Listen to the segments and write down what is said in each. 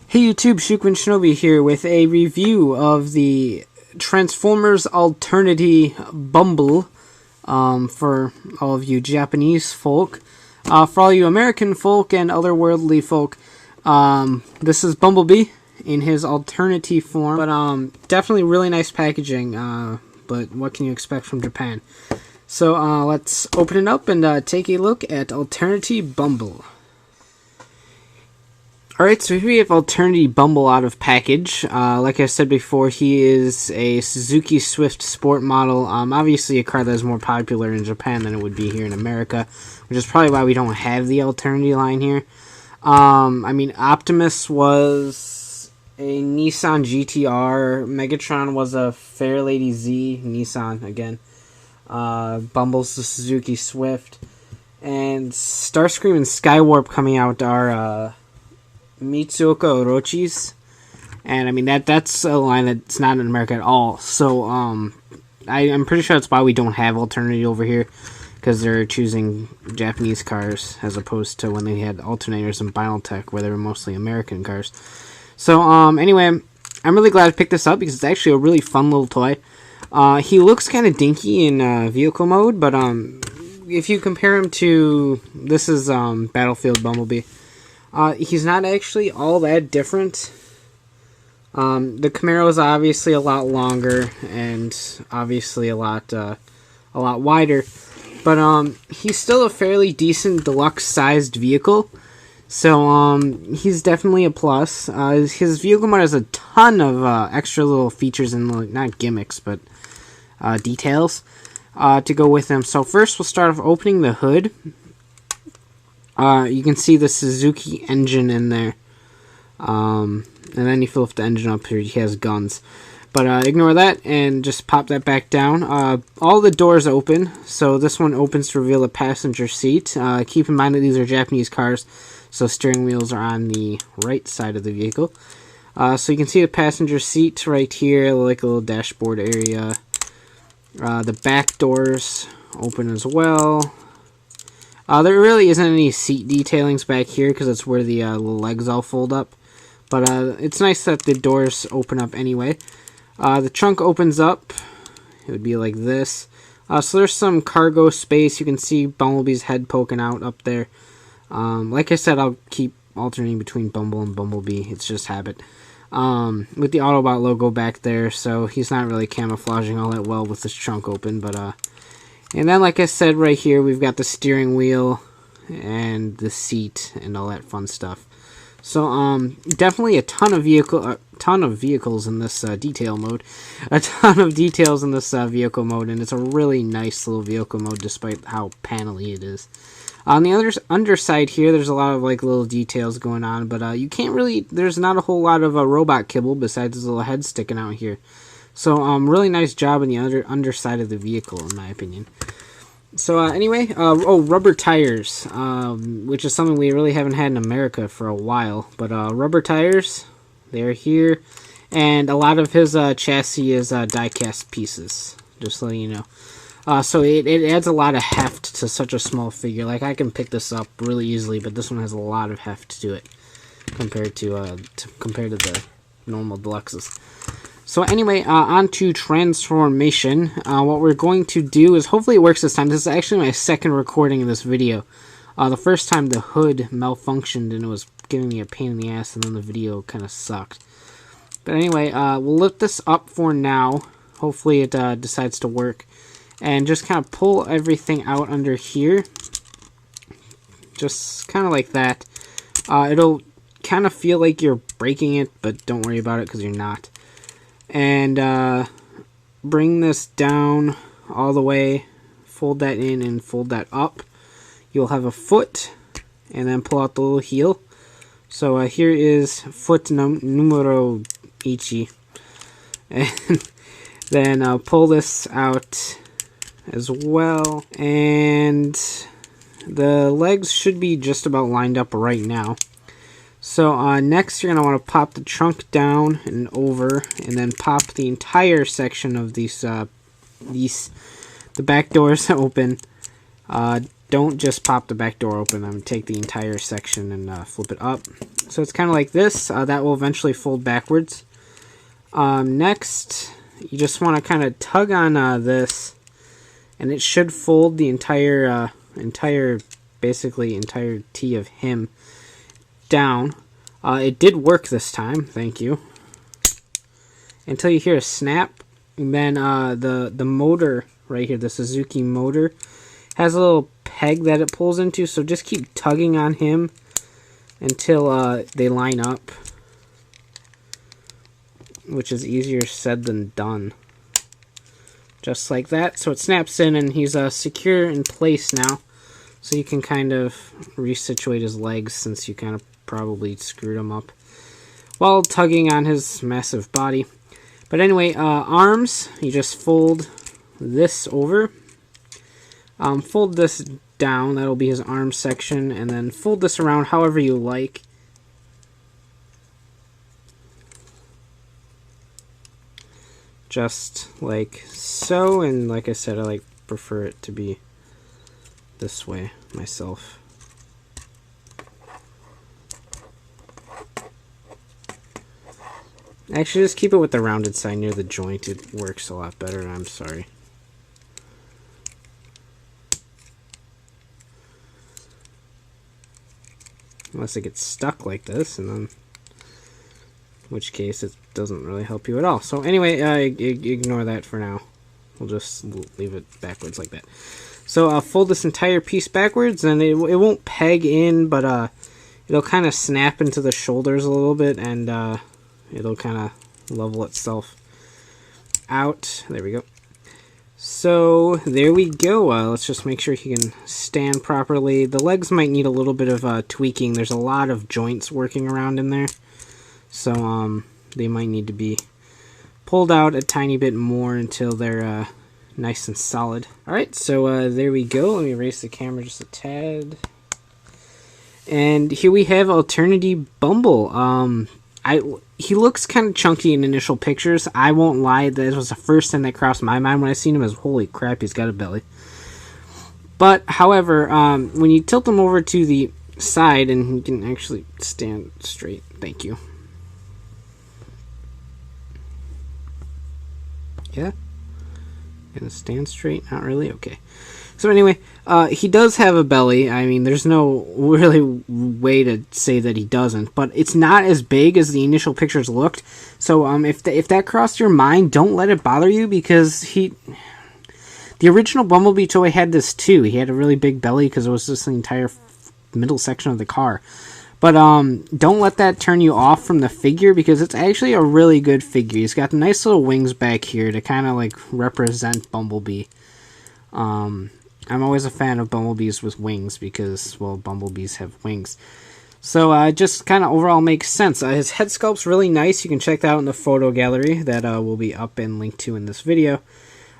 Hey YouTube, Shukwin Shinobi here with a review of the Transformers Alternity Bumble for all of you Japanese folk. For all you American folk and otherworldly folk, this is Bumblebee in his Alternity form. But definitely really nice packaging, but what can you expect from Japan? So let's open it up and take a look at Alternity Bumble. Alright, so here we have Alternity Bumble out of package. Like I said before, he is a Suzuki Swift Sport model. Obviously a car that is more popular in Japan than it would be here in America, which is probably why we don't have the Alternity line here. I mean, Optimus was a Nissan GTR. Megatron was a Fairlady Z. Nissan, again. Bumble's the Suzuki Swift. And Starscream and Skywarp coming out are Mitsuoka Orochi's, and I mean that's a line that's not in America at all. So I'm pretty sure that's why we don't have Alternity over here, because they're choosing Japanese cars as opposed to when they had alternators and Binaltech, where they were mostly American cars. So anyway, I'm really glad I picked this up because it's actually a really fun little toy. He looks kind of dinky in vehicle mode, but if you compare him to this is Battlefield Bumblebee. He's not actually all that different. The Camaro is obviously a lot longer and obviously a lot wider, but he's still a fairly decent deluxe-sized vehicle. So he's definitely a plus. His vehicle mode has a ton of extra little features and not gimmicks, but details to go with him. So first, we'll start off opening the hood. You can see the Suzuki engine in there. And then you fill up the engine up here. He has guns. But ignore that and just pop that back down. All the doors open. So this one opens to reveal the passenger seat. Keep in mind that these are Japanese cars, so steering wheels are on the right side of the vehicle. So you can see the passenger seat right here, like a little dashboard area. The back doors open as well. There really isn't any seat detailings back here because that's where the little legs all fold up. But it's nice that the doors open up anyway. The trunk opens up. It would be like this. So there's some cargo space. You can see Bumblebee's head poking out up there. Like I said, I'll keep alternating between Bumble and Bumblebee. It's just habit. With the Autobot logo back there, so he's not really camouflaging all that well with this trunk open, but and then, like I said, right here, we've got the steering wheel and the seat and all that fun stuff. So, definitely a ton of vehicles in this detail mode. A ton of details in this vehicle mode, and it's a really nice little vehicle mode, despite how panely it is. On the underside here, there's a lot of little details going on, but you can't really. There's not a whole lot of robot kibble besides his little head sticking out here. So, really nice job in the underside of the vehicle, in my opinion. So, anyway, rubber tires, which is something we really haven't had in America for a while. But, rubber tires, they're here. And a lot of his chassis is die-cast pieces, just letting you know. So, it adds a lot of heft to such a small figure. Like, I can pick this up really easily, but this one has a lot of heft to it compared to the normal deluxes. So anyway, on to transformation. What we're going to do is, hopefully it works this time. This is actually my second recording of this video. The first time the hood malfunctioned and it was giving me a pain in the ass, and then the video kind of sucked. But anyway, we'll lift this up for now. Hopefully it decides to work. And just kind of pull everything out under here. Just kind of like that. It'll kind of feel like you're breaking it, but don't worry about it because you're not. And bring this down all the way, fold that in and fold that up. You'll have a foot, and then pull out the little heel. So here is foot numero ichi. And then pull this out as well. And the legs should be just about lined up right now. So next you're going to want to pop the trunk down and over, and then pop the entire section of the back doors open. don't just pop the back door open. I'm going to take the entire section and flip it up. So it's kind of like this. That will eventually fold backwards. Next, you just want to kind of tug on this, and it should fold the basically entirety of him down. It did work this time, thank you. Until you hear a snap, and then the motor right here, the Suzuki motor, has a little peg that it pulls into, so just keep tugging on him until they line up, which is easier said than done. Just like that, so it snaps in and he's secure in place now, so you can kind of resituate his legs since you kind of probably screwed him up while tugging on his massive body. But anyway, arms, you just fold this over, fold this down, that'll be his arm section, and then fold this around however you like. Just like so, and like I said, I prefer it to be this way myself. Actually, just keep it with the rounded side near the joint. It works a lot better, I'm sorry. Unless it gets stuck like this, and then, in which case it doesn't really help you at all. So anyway, ignore that for now. We'll just leave it backwards like that. So I'll fold this entire piece backwards, and it won't peg in, but it'll kind of snap into the shoulders a little bit, and it'll kind of level itself out. There we go. So there we go. Let's just make sure he can stand properly. The legs might need a little bit of tweaking. There's a lot of joints working around in there, so they might need to be pulled out a tiny bit more until they're nice and solid. Alright, so there we go. Let me raise the camera just a tad. And here we have Alternity Bumble. He looks kind of chunky in initial pictures. I won't lie, that was the first thing that crossed my mind when I seen him, is holy crap, he's got a belly. But, however, when you tilt him over to the side, and he can actually stand straight, thank you. Yeah? Gonna stand straight? Not really? Okay. So anyway, he does have a belly. I mean, there's no really way to say that he doesn't, but it's not as big as the initial pictures looked. So if that crossed your mind, don't let it bother you, because the original Bumblebee toy had this too. He had a really big belly because it was just the entire middle section of the car. But don't let that turn you off from the figure, because it's actually a really good figure. He's got nice little wings back here to kind of like represent Bumblebee. I'm always a fan of Bumblebees with wings because, well, Bumblebees have wings. So it just kind of overall makes sense. His head sculpt's really nice. You can check that out in the photo gallery that will be up and linked to in this video.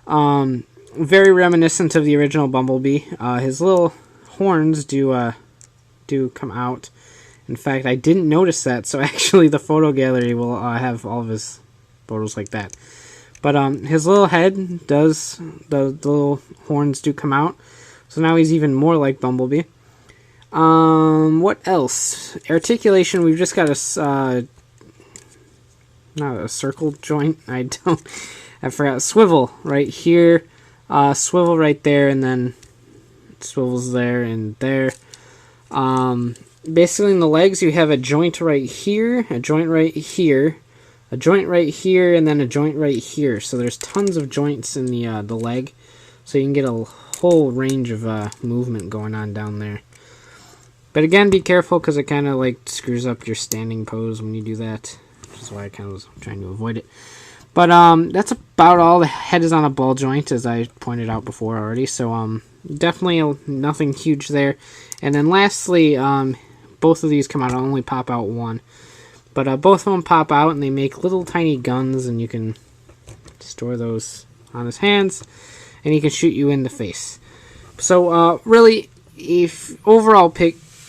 Very reminiscent of the original Bumblebee. His little horns do come out. In fact, I didn't notice that, so actually the photo gallery will have all of his photos like that. But his little head does, the little horns do come out. So now he's even more like Bumblebee. What else? Articulation, we've just got not a circle joint. I forgot. Swivel right here. Swivel right there, and then swivels there and there. Basically in the legs you have a joint right here, a joint right here, a joint right here, and then a joint right here. So there's tons of joints in the leg, so you can get a whole range of movement going on down there. But again, be careful, because it kind of like screws up your standing pose when you do that, which is why I kind of was trying to avoid it. But that's about all. The head is on a ball joint, as I pointed out before already, so definitely nothing huge there. And then lastly, both of these come out. I'll only pop out one. But both of them pop out, and they make little tiny guns, and you can store those on his hands, and he can shoot you in the face. So really, if overall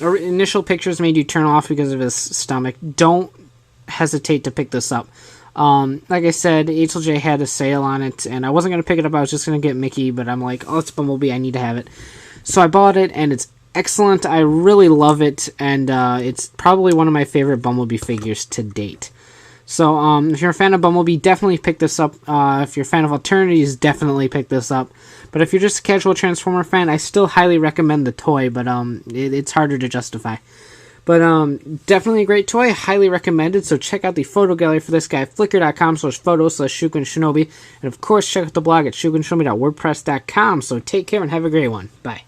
initial pictures made you turn off because of his stomach, don't hesitate to pick this up. Like I said, HLJ had a sale on it, and I wasn't going to pick it up. I was just going to get Mickey, but I'm like, oh, it's Bumblebee, I need to have it. So I bought it, and it's excellent. I really love it, and it's probably one of my favorite Bumblebee figures to date. So if you're a fan of Bumblebee, definitely pick this up. If you're a fan of Alternity, definitely pick this up. But if you're just a casual Transformer fan, I still highly recommend the toy, but it's harder to justify. But definitely a great toy, highly recommended. So check out the photo gallery for this guy, flickr.com/photos/ShugunShinobi. And of course, check out the blog at shugunshinobi.wordpress.com. So take care and have a great one. Bye.